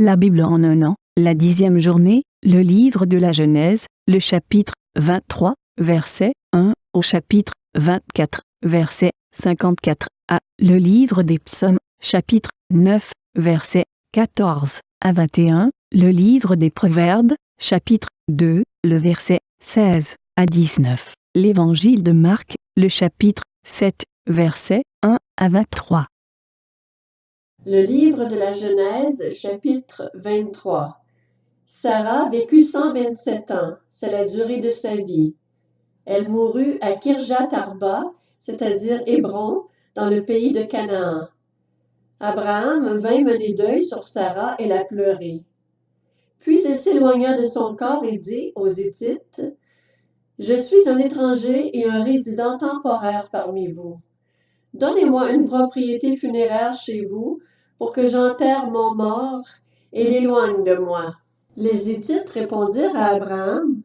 La Bible en un an, la 10e journée, le livre de la Genèse, le chapitre 23, verset 1 au chapitre 24, verset 54 à le livre des Psaumes, chapitre 9, verset 14 à 21, le livre des Proverbes, chapitre 2, le verset 16 à 19, l'évangile de Marc, le chapitre 7, verset 1 à 23. Le livre de la Genèse, chapitre 23. Sarah vécut 127 ans, c'est la durée de sa vie. Elle mourut à Kirjath Arba, c'est-à-dire Hébron, dans le pays de Canaan. Abraham vint mener deuil sur Sarah et la pleurer. Puis elle s'éloigna de son corps et dit aux Hittites, « Je suis un étranger et un résident temporaire parmi vous. Donnez-moi une propriété funéraire chez vous pour que j'enterre mon mort et l'éloigne de moi. » Les Hittites répondirent à Abraham,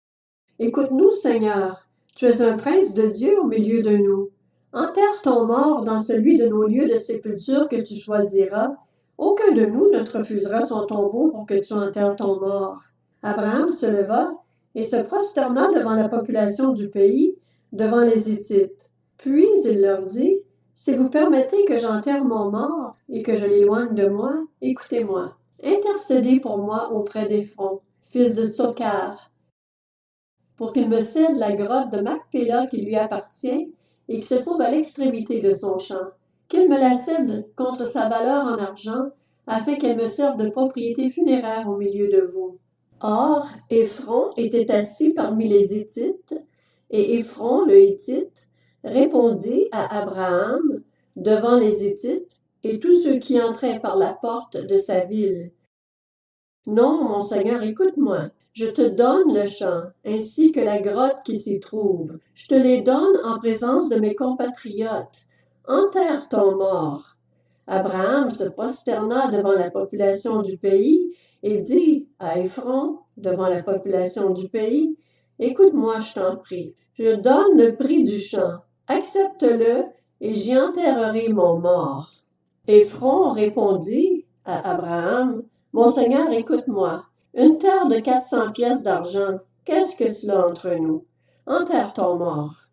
« Écoute-nous, Seigneur, tu es un prince de Dieu au milieu de nous. Enterre ton mort dans celui de nos lieux de sépulture que tu choisiras. Aucun de nous ne te refusera son tombeau pour que tu enterres ton mort. » Abraham se leva et se prosterna devant la population du pays, devant les Hittites. Puis il leur dit, « Si vous permettez que j'enterre mon mort et que je l'éloigne de moi, écoutez-moi. Intercédez pour moi auprès d'Éphron, fils de Tsokar, pour qu'il me cède la grotte de Macpéla qui lui appartient et qui se trouve à l'extrémité de son champ, qu'il me la cède contre sa valeur en argent, afin qu'elle me serve de propriété funéraire au milieu de vous. » Or, Éphron était assis parmi les Hittites, et Éphron, le Hittite, répondit à Abraham devant les Hittites et tous ceux qui entraient par la porte de sa ville. « Non, mon Seigneur, écoute-moi. Je te donne le champ, ainsi que la grotte qui s'y trouve. Je te les donne en présence de mes compatriotes. Enterre ton mort. » Abraham se prosterna devant la population du pays et dit à Éphron, devant la population du pays, « Écoute-moi, je t'en prie. Je donne le prix du champ. Accepte-le et j'y enterrerai mon mort. » Éphron répondit à Abraham, « Mon Seigneur, écoute-moi. Une terre de 400 pièces d'argent, qu'est-ce que cela entre nous? Enterre ton mort. »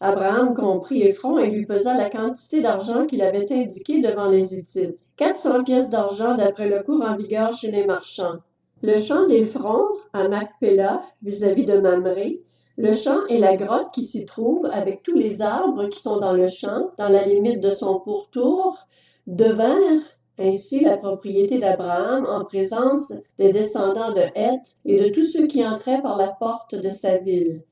Abraham comprit Éphron et lui pesa la quantité d'argent qu'il avait indiquée devant les Hittites, 400 pièces d'argent d'après le cours en vigueur chez les marchands. Le champ d'Éphron à Macpéla, vis-à-vis de Mamré, le champ et la grotte qui s'y trouve, avec tous les arbres qui sont dans le champ, dans la limite de son pourtour, devinrent ainsi la propriété d'Abraham en présence des descendants de Heth et de tous ceux qui entraient par la porte de sa ville.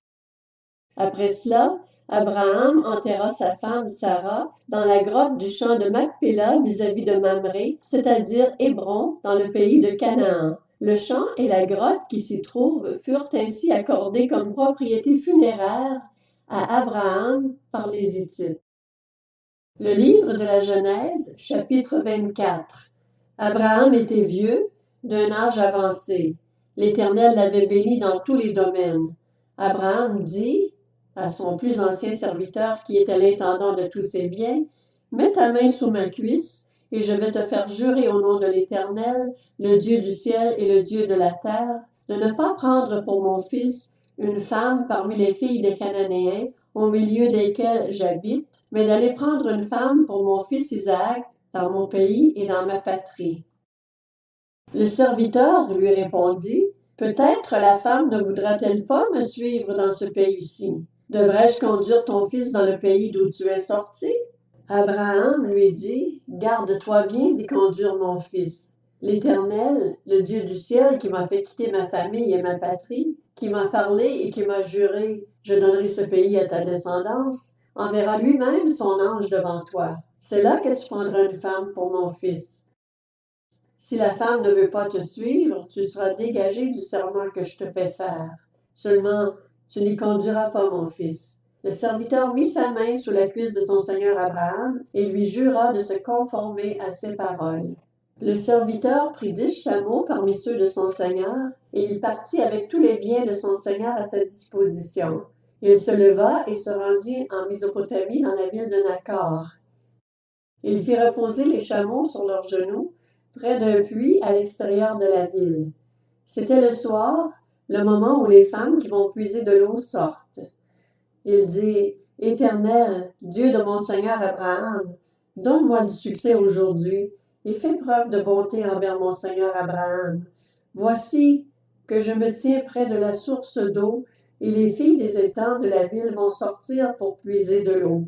Après cela, Abraham enterra sa femme Sarah dans la grotte du champ de Macpéla vis-à-vis de Mamré, c'est-à-dire Hébron, dans le pays de Canaan. Le champ et la grotte qui s'y trouvent furent ainsi accordés comme propriété funéraire à Abraham par les Hittites. Le livre de la Genèse, chapitre 24. Abraham était vieux, d'un âge avancé. L'Éternel l'avait béni dans tous les domaines. Abraham dit à son plus ancien serviteur, qui était l'intendant de tous ses biens, « Mets ta main sous ma cuisse, et je vais te faire jurer au nom de l'Éternel, le Dieu du ciel et le Dieu de la terre, de ne pas prendre pour mon fils une femme parmi les filles des Cananéens, au milieu desquels j'habite, mais d'aller prendre une femme pour mon fils Isaac dans mon pays et dans ma patrie. » Le serviteur lui répondit, « Peut-être la femme ne voudra-t-elle pas me suivre dans ce pays-ci? Devrais-je conduire ton fils dans le pays d'où tu es sorti? » Abraham lui dit, « Garde-toi bien d'y conduire mon fils. L'Éternel, le Dieu du ciel qui m'a fait quitter ma famille et ma patrie, qui m'a parlé et qui m'a juré, je donnerai ce pays à ta descendance, enverra lui-même son ange devant toi. C'est là que tu prendras une femme pour mon fils. Si la femme ne veut pas te suivre, tu seras dégagé du serment que je te fais faire. Seulement, tu n'y conduiras pas mon fils. » Le serviteur mit sa main sous la cuisse de son seigneur Abraham et lui jura de se conformer à ses paroles. Le serviteur prit 10 chameaux parmi ceux de son seigneur, et il partit avec tous les biens de son seigneur à sa disposition. Il se leva et se rendit en Mésopotamie dans la ville de Nachor. Il fit reposer les chameaux sur leurs genoux, près d'un puits à l'extérieur de la ville. C'était le soir, le moment où les femmes qui vont puiser de l'eau sortent. Il dit, « Éternel, Dieu de mon Seigneur Abraham, donne-moi du succès aujourd'hui et fais preuve de bonté envers mon Seigneur Abraham. Voici que je me tiens près de la source d'eau et les filles des étangs de la ville vont sortir pour puiser de l'eau.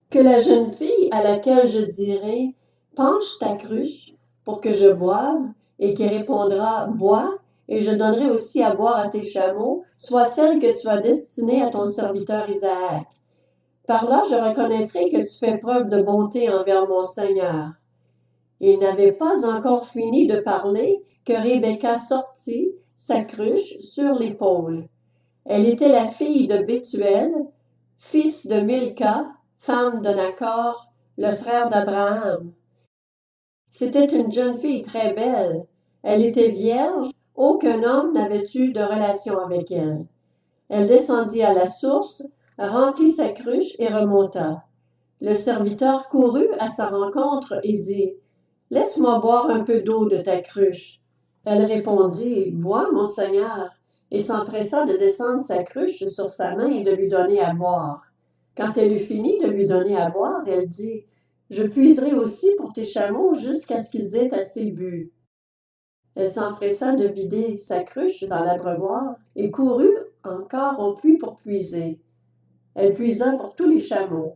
Que la jeune fille à laquelle je dirai, penche ta cruche pour que je boive, et qui répondra, bois, et je donnerai aussi à boire à tes chameaux, soit celle que tu as destinée à ton serviteur Isaac. Par là, je reconnaîtrai que tu fais preuve de bonté envers mon Seigneur. » Il n'avait pas encore fini de parler que Rebecca sortit, sa cruche, sur l'épaule. Elle était la fille de Bethuel, fils de Milca, femme de Nachor, le frère d'Abraham. C'était une jeune fille très belle. Elle était vierge, aucun homme n'avait eu de relation avec elle. Elle descendit à la source, remplit sa cruche et remonta. Le serviteur courut à sa rencontre et dit, « Laisse-moi boire un peu d'eau de ta cruche. » Elle répondit, « Bois, mon Seigneur, » et s'empressa de descendre sa cruche sur sa main et de lui donner à boire. Quand elle eut fini de lui donner à boire, elle dit, « Je puiserai aussi pour tes chameaux jusqu'à ce qu'ils aient assez bu. » Elle s'empressa de vider sa cruche dans l'abreuvoir et courut encore au puits pour puiser. Elle puisa pour tous les chameaux.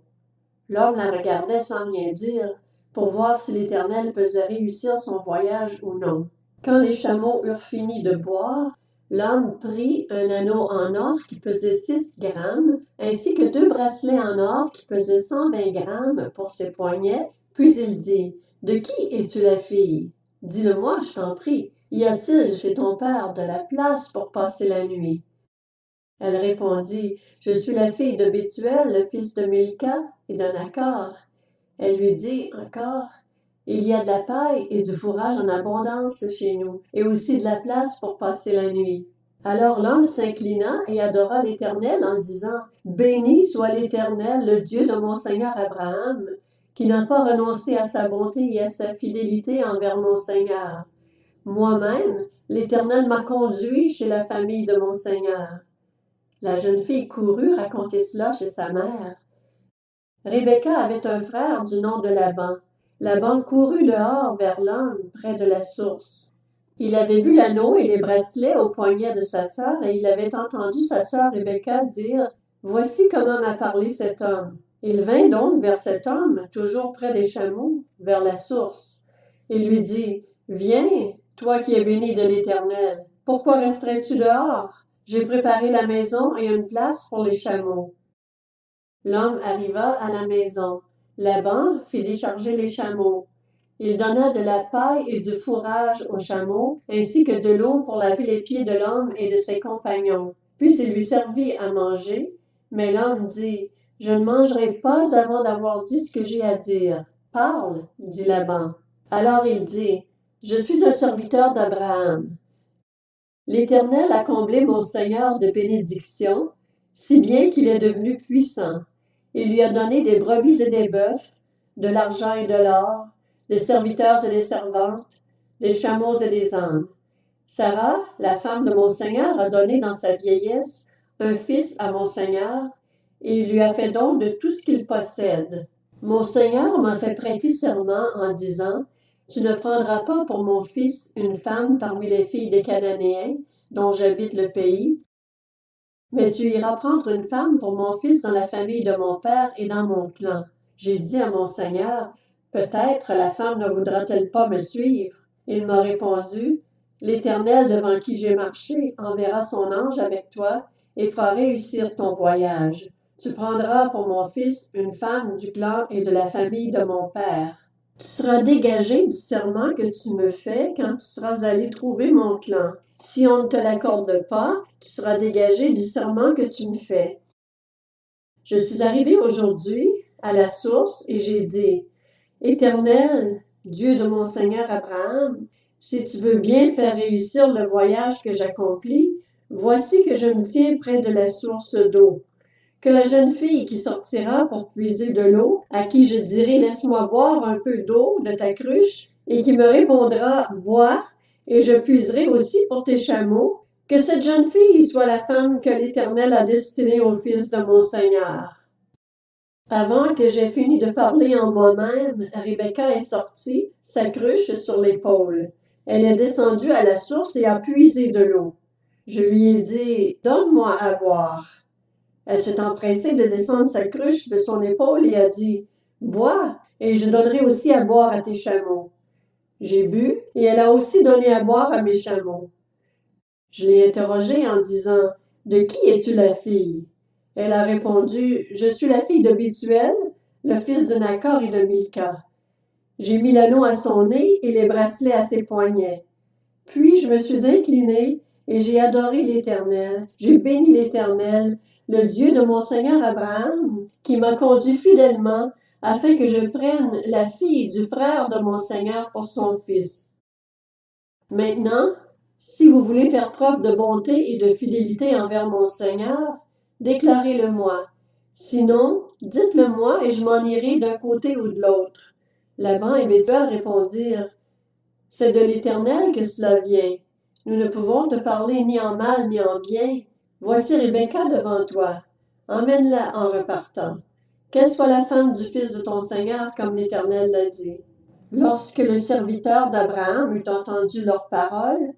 L'homme la regardait sans rien dire pour voir si l'Éternel faisait réussir son voyage ou non. Quand les chameaux eurent fini de boire, l'homme prit un anneau en or qui pesait 6 grammes, ainsi que 2 bracelets en or qui pesaient 120 grammes pour ses poignets, puis il dit, « De qui es-tu la fille? Dis-le-moi, je t'en prie. Y a-t-il chez ton père de la place pour passer la nuit? » Elle répondit, « Je suis la fille de Bethuel, le fils de Milca et de Nachor. » Elle lui dit encore, « Il y a de la paille et du fourrage en abondance chez nous, et aussi de la place pour passer la nuit. » Alors l'homme s'inclina et adora l'Éternel en disant, « Béni soit l'Éternel, le Dieu de mon Seigneur Abraham, qui n'a pas renoncé à sa bonté et à sa fidélité envers mon Seigneur. Moi-même, l'Éternel m'a conduit chez la famille de mon Seigneur. » La jeune fille courut raconter cela chez sa mère. Rebecca avait un frère du nom de Laban. Laban courut dehors vers l'homme près de la source. Il avait vu l'anneau et les bracelets au poignet de sa sœur et il avait entendu sa sœur Rebecca dire « Voici comment m'a parlé cet homme. » Il vint donc vers cet homme, toujours près des chameaux, vers la source. Il lui dit « Viens, toi qui es béni de l'Éternel. Pourquoi resterais-tu dehors? J'ai préparé la maison et une place pour les chameaux. » L'homme arriva à la maison. Laban fit décharger les chameaux. Il donna de la paille et du fourrage aux chameaux, ainsi que de l'eau pour laver les pieds de l'homme et de ses compagnons. Puis il lui servit à manger, mais l'homme dit, « Je ne mangerai pas avant d'avoir dit ce que j'ai à dire. »« Parle, » dit Laban. Alors il dit, « Je suis un serviteur d'Abraham. L'Éternel a comblé mon Seigneur de bénédictions, si bien qu'il est devenu puissant. Il lui a donné des brebis et des bœufs, de l'argent et de l'or, des serviteurs et des servantes, des chameaux et des ânes. Sarah, la femme de mon Seigneur, a donné dans sa vieillesse un fils à mon Seigneur, et il lui a fait don de tout ce qu'il possède. Mon Seigneur m'a fait prêter serment en disant, « Tu ne prendras pas pour mon fils une femme parmi les filles des Cananéens, dont j'habite le pays, mais tu iras prendre une femme pour mon fils dans la famille de mon père et dans mon clan. » J'ai dit à mon Seigneur, « Peut-être la femme ne voudra-t-elle pas me suivre? » Il m'a répondu, « L'Éternel devant qui j'ai marché enverra son ange avec toi et fera réussir ton voyage. Tu prendras pour mon fils une femme du clan et de la famille de mon père. Tu seras dégagé du serment que tu me fais quand tu seras allé trouver mon clan. Si on ne te l'accorde pas, tu seras dégagé du serment que tu me fais. » Je suis arrivé aujourd'hui à la source et j'ai dit, « Éternel, Dieu de mon Seigneur Abraham, si tu veux bien faire réussir le voyage que j'accomplis, voici que je me tiens près de la source d'eau. Que la jeune fille qui sortira pour puiser de l'eau, à qui je dirai « Laisse-moi boire un peu d'eau de ta cruche » et qui me répondra, bois, et je puiserai aussi pour tes chameaux, que cette jeune fille soit la femme que l'Éternel a destinée au fils de mon Seigneur. Avant que j'aie fini de parler en moi-même, Rebecca est sortie, sa cruche sur l'épaule. Elle est descendue à la source et a puisé de l'eau. Je lui ai dit, donne-moi à boire. Elle s'est empressée de descendre sa cruche de son épaule et a dit, bois, et je donnerai aussi à boire à tes chameaux. J'ai bu, et elle a aussi donné à boire à mes chameaux. Je l'ai interrogée en disant, de qui es-tu la fille? Elle a répondu, je suis la fille de Bethuel, le fils de Nachor et de Milca. J'ai mis l'anneau à son nez et les bracelets à ses poignets. Puis je me suis inclinée et j'ai adoré l'Éternel. J'ai béni l'Éternel, le Dieu de mon Seigneur Abraham, qui m'a conduit fidèlement afin que je prenne la fille du frère de mon Seigneur pour son fils. Maintenant, si vous voulez faire preuve de bonté et de fidélité envers mon Seigneur, déclarez-le-moi. Sinon, dites-le-moi et je m'en irai d'un côté ou de l'autre. Laban et Bethuel répondirent, c'est de l'Éternel que cela vient. Nous ne pouvons te parler ni en mal ni en bien. Voici Rebecca devant toi. Emmène-la en repartant. Qu'elle soit la femme du fils de ton Seigneur, comme l'Éternel l'a dit. Lorsque le serviteur d'Abraham eut entendu leurs paroles,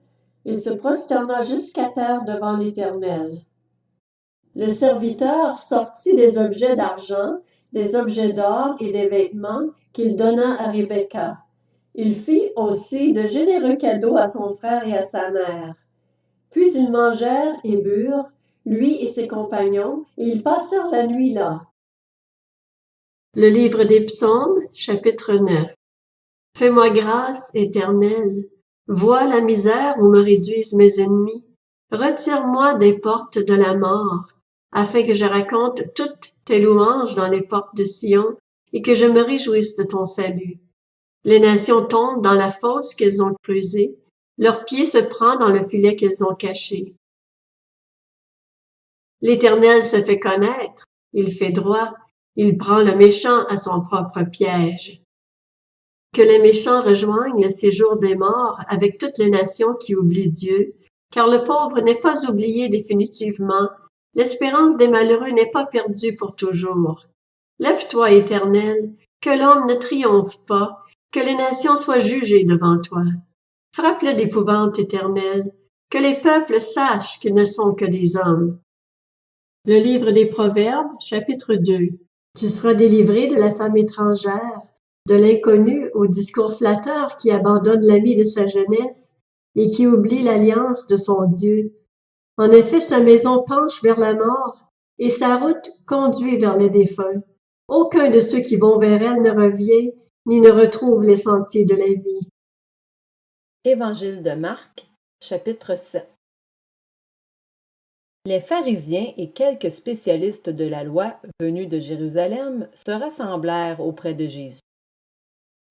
il se prosterna jusqu'à terre devant l'Éternel. Le serviteur sortit des objets d'argent, des objets d'or et des vêtements qu'il donna à Rebecca. Il fit aussi de généreux cadeaux à son frère et à sa mère. Puis ils mangèrent et burent, lui et ses compagnons, et ils passèrent la nuit là. Le livre des Psaumes, chapitre 9. Fais-moi grâce, Éternel. Vois la misère où me réduisent mes ennemis. Retire-moi des portes de la mort, afin que je raconte toutes tes louanges dans les portes de Sion et que je me réjouisse de ton salut. Les nations tombent dans la fosse qu'elles ont creusée, leur pied se prend dans le filet qu'elles ont caché. L'Éternel se fait connaître, il fait droit, il prend le méchant à son propre piège. Que les méchants rejoignent le séjour des morts avec toutes les nations qui oublient Dieu, car le pauvre n'est pas oublié définitivement, l'espérance des malheureux n'est pas perdue pour toujours. Lève-toi, Éternel, que l'homme ne triomphe pas, que les nations soient jugées devant toi. Frappe-le d'épouvante, Éternel, que les peuples sachent qu'ils ne sont que des hommes. Le livre des Proverbes, chapitre 2. Tu seras délivré de la femme étrangère, de l'inconnu au discours flatteur qui abandonne l'ami de sa jeunesse et qui oublie l'alliance de son Dieu. En effet, sa maison penche vers la mort et sa route conduit vers les défunts. Aucun de ceux qui vont vers elle ne revient ni ne retrouve les sentiers de la vie. Évangile de Marc, chapitre 7. Les pharisiens et quelques spécialistes de la loi venus de Jérusalem se rassemblèrent auprès de Jésus.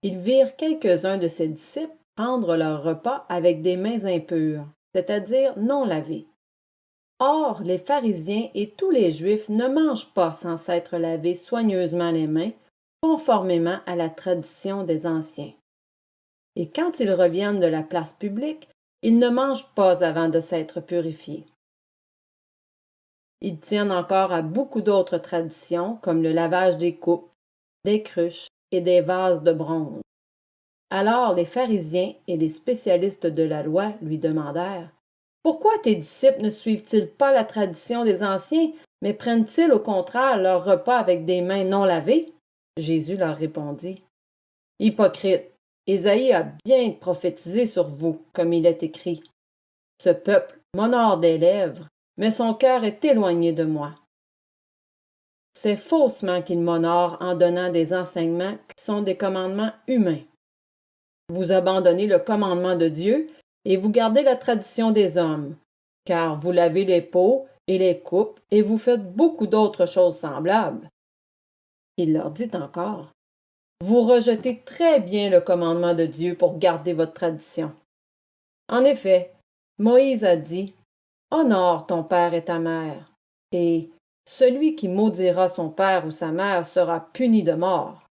Ils virent quelques-uns de ses disciples prendre leur repas avec des mains impures, c'est-à-dire non lavées. Or, les pharisiens et tous les Juifs ne mangent pas sans s'être lavés soigneusement les mains, conformément à la tradition des anciens. Et quand ils reviennent de la place publique, ils ne mangent pas avant de s'être purifiés. Ils tiennent encore à beaucoup d'autres traditions, comme le lavage des coupes, des cruches et des vases de bronze. Alors les pharisiens et les spécialistes de la loi lui demandèrent, « Pourquoi tes disciples ne suivent-ils pas la tradition des anciens, mais prennent-ils au contraire leur repas avec des mains non lavées? » Jésus leur répondit, « Hypocrite, Ésaïe a bien prophétisé sur vous, comme il est écrit. Ce peuple m'honore des lèvres, mais son cœur est éloigné de moi. C'est faussement qu'il m'honore en donnant des enseignements qui sont des commandements humains. Vous abandonnez le commandement de Dieu et vous gardez la tradition des hommes, car vous lavez les pots et les coupes et vous faites beaucoup d'autres choses semblables. » Il leur dit encore, « Vous rejetez très bien le commandement de Dieu pour garder votre tradition. En effet, Moïse a dit, « Honore ton père et ta mère, et celui qui maudira son père ou sa mère sera puni de mort. »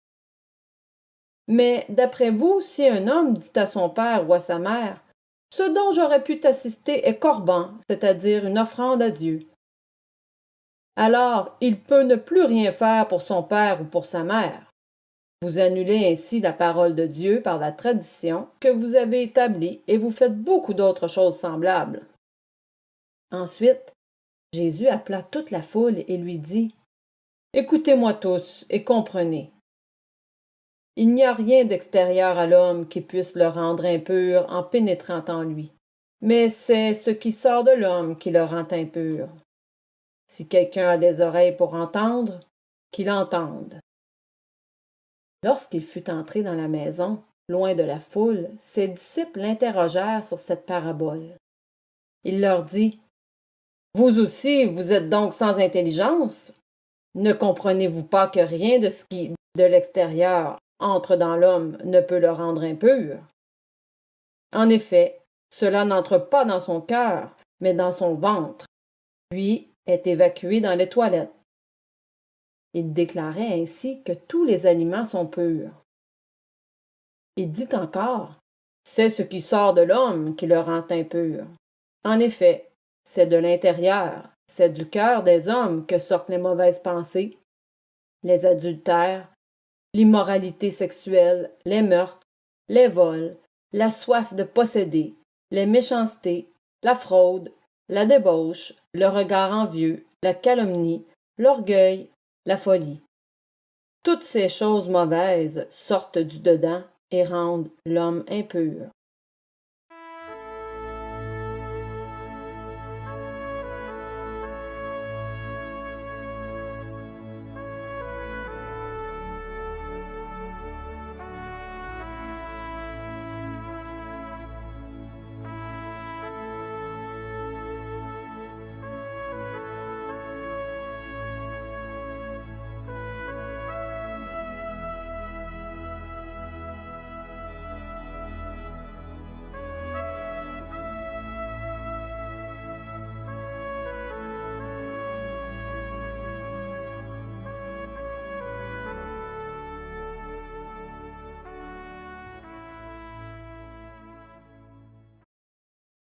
Mais d'après vous, si un homme dit à son père ou à sa mère, « Ce dont j'aurais pu t'assister est corban, c'est-à-dire une offrande à Dieu. » Alors, il peut ne plus rien faire pour son père ou pour sa mère. Vous annulez ainsi la parole de Dieu par la tradition que vous avez établie et vous faites beaucoup d'autres choses semblables. Ensuite, Jésus appela toute la foule et lui dit, « Écoutez-moi tous et comprenez. Il n'y a rien d'extérieur à l'homme qui puisse le rendre impur en pénétrant en lui, mais c'est ce qui sort de l'homme qui le rend impur. Si quelqu'un a des oreilles pour entendre, qu'il entende. » Lorsqu'il fut entré dans la maison, loin de la foule, ses disciples l'interrogèrent sur cette parabole. Il leur dit, « Vous aussi, vous êtes donc sans intelligence? Ne comprenez-vous pas que rien de ce qui, de l'extérieur, entre dans l'homme ne peut le rendre impur? En effet, cela n'entre pas dans son cœur, mais dans son ventre, puis est évacué dans les toilettes. » Il déclarait ainsi que tous les aliments sont purs. Il dit encore, « C'est ce qui sort de l'homme qui le rend impur. » En effet, c'est de l'intérieur, c'est du cœur des hommes que sortent les mauvaises pensées, les adultères, l'immoralité sexuelle, les meurtres, les vols, la soif de posséder, les méchancetés, la fraude, la débauche, le regard envieux, la calomnie, l'orgueil, la folie. Toutes ces choses mauvaises sortent du dedans et rendent l'homme impur.